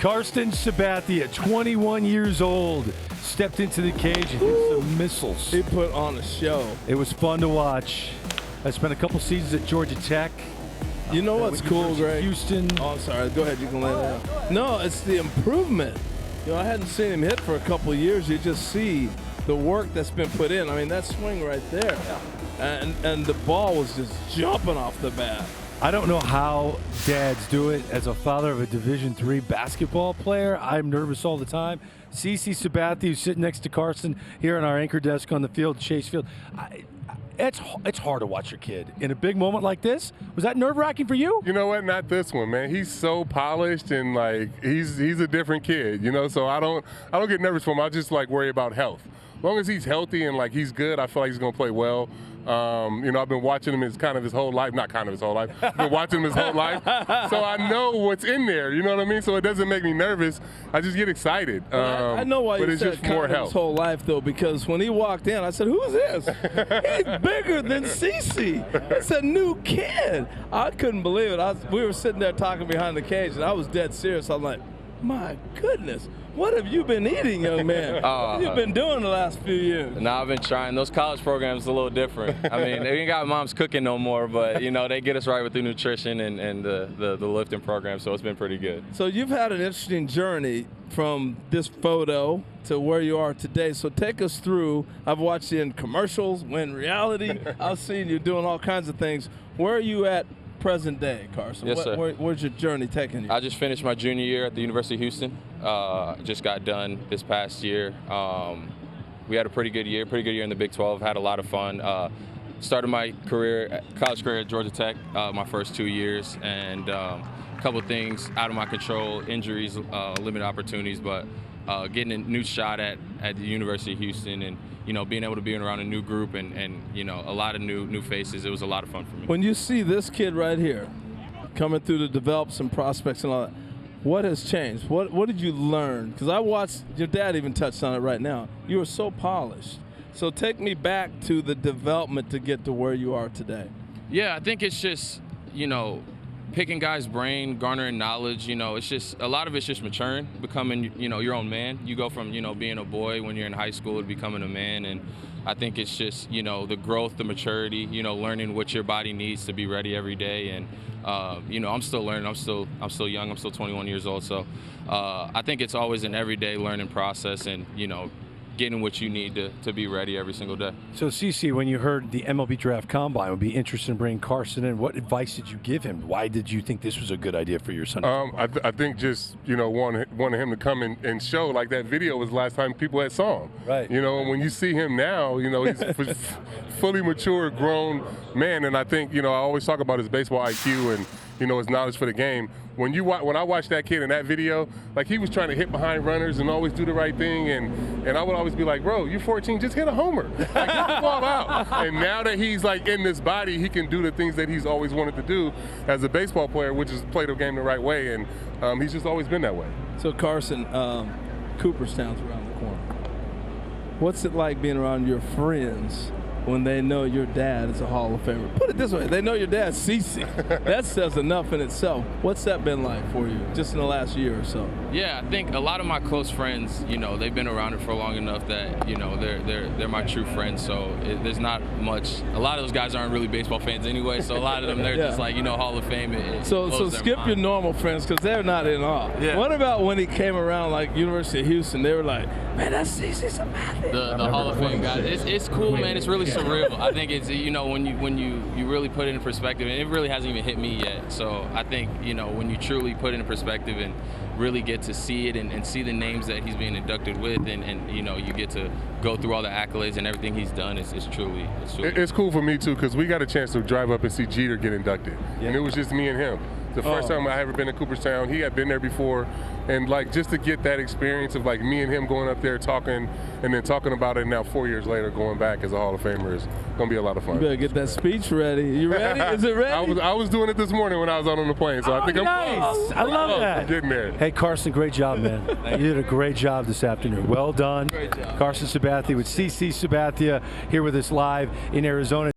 Carsten Sabathia, 21 years old, stepped into the cage and hit some missiles. He put on a show. It was fun to watch. I spent a couple seasons at Georgia Tech. You know what's cool, Greg? Houston. Oh, I'm sorry. Go ahead. You can lay it down. No, it's the improvement. You know, I hadn't seen him hit for a couple of years. You just see the work that's been put in. I mean, that swing right there. And the ball was just jumping off the bat. I don't know how dads do it. As a father of a Division III basketball player, I'm nervous all the time. CC Sabathia, who's sitting next to Carsten here on our anchor desk on the field, Chase Field. It's hard to watch your kid in a big moment like this. Was that nerve-wracking for you? You know what? Not this one, man. He's so polished and like he's a different kid, you know. So I don't get nervous for him. I just like worry about health. As long as he's healthy and like he's good, I feel like he's gonna play well. You know, I've been watching him his whole life. Not kind of his whole life. I've been watching him his whole life. So I know what's in there. You know what I mean? So it doesn't make me nervous. I just get excited. I know why you said just kind more of health. his whole life, though, because when he walked in, I said, who's this? He's bigger than Cece. It's a new kid. I couldn't believe it. We were sitting there talking behind the cage, and I was dead serious. I'm like, my goodness. What have you been eating, young man? What have you been doing the last few years? No, I've been trying. Those college programs are a little different. I mean, they ain't got moms cooking no more, but, you know, they get us right with the nutrition and the lifting program, so it's been pretty good. So you've had an interesting journey from this photo to where you are today. So take us through. I've watched you in commercials, when reality. I've seen you doing all kinds of things. Where are you at present day, Carsten? Yes, sir. Where's your journey taking you? I just finished my junior year at the University of Houston. Just got done this past year. We had a pretty good year in the Big 12. Had a lot of fun. Started my college career at Georgia Tech, my first 2 years, and a couple things out of my control, injuries, limited opportunities, but getting a new shot at the University of Houston and, you know, being able to be around a new group and you know, a lot of new faces. It was a lot of fun for me. When you see this kid right here coming through to develop some prospects and all that, what has changed? What did you learn? Because I watched, your dad even touched on it right now. You were so polished. So take me back to the development to get to where you are today. Yeah, I think it's just, you know, picking guys' brain, garnering knowledge. You know, it's just, a lot of it's just maturing, becoming, you know, your own man. You go from, you know, being a boy when you're in high school to becoming a man. And I think it's just, you know, the growth, the maturity, you know, learning what your body needs to be ready every day. And, you know, I'm still learning. I'm still young. I'm still 21 years old. So I think it's always an everyday learning process and, you know, getting what you need to be ready every single day. So, CC, when you heard the MLB Draft Combine would be interested in bringing Carsten in, what advice did you give him? Why did you think this was a good idea for your son? I think just, you know, wanted him to come and show, like that video was the last time people had saw him. Right. You know, and when you see him now, you know, he's a fully mature, grown man. And I think, you know, I always talk about his baseball IQ and, you know, his knowledge for the game. When I watched that kid in that video, like he was trying to hit behind runners and always do the right thing, and I would always be like, bro, you're 14, just hit a homer, like hit the ball out. And now that he's like in this body, he can do the things that he's always wanted to do as a baseball player, which is play the game the right way, and he's just always been that way. So Carsten, Cooperstown's around the corner. What's it like being around your friends when they know your dad is a Hall of Famer? Put it this way, they know your dad's CC. That says enough in itself. What's that been like for you, just in the last year or so? Yeah, I think a lot of my close friends, you know, they've been around it for long enough that, you know, they're my true friends. So there's not much. A lot of those guys aren't really baseball fans anyway. So a lot of them, they're just like, you know, Hall of Fame. So skip your normal friends because they're not in awe. Yeah. What about when he came around, like University of Houston? They were like, man, that's CC Sabathia. The Hall of Fame guys. It's cool, man. It's really surreal. I think it's, you know, when you really put it in perspective, and it really hasn't even hit me yet. So I think, you know, when you truly put it in perspective and really get to see it and see the names that he's being inducted with, and you know, you get to go through all the accolades and everything he's done, it's truly. It's cool for me too, because we got a chance to drive up and see Jeter get inducted, and it was just me and him. The first time I ever been to Cooperstown, he had been there before, and like just to get that experience of like me and him going up there talking, and then talking about it now 4 years later, going back as a Hall of Famer is gonna be a lot of fun. You better get that speech ready. You ready? Is it ready? I was doing it this morning when I was out on the plane, so I think nice. I'm close. I love that. Getting there. Hey, Carsten, great job, man. You did a great job this afternoon. Well done. Great job. Carsten Sabathia with CC Sabathia here with us live in Arizona.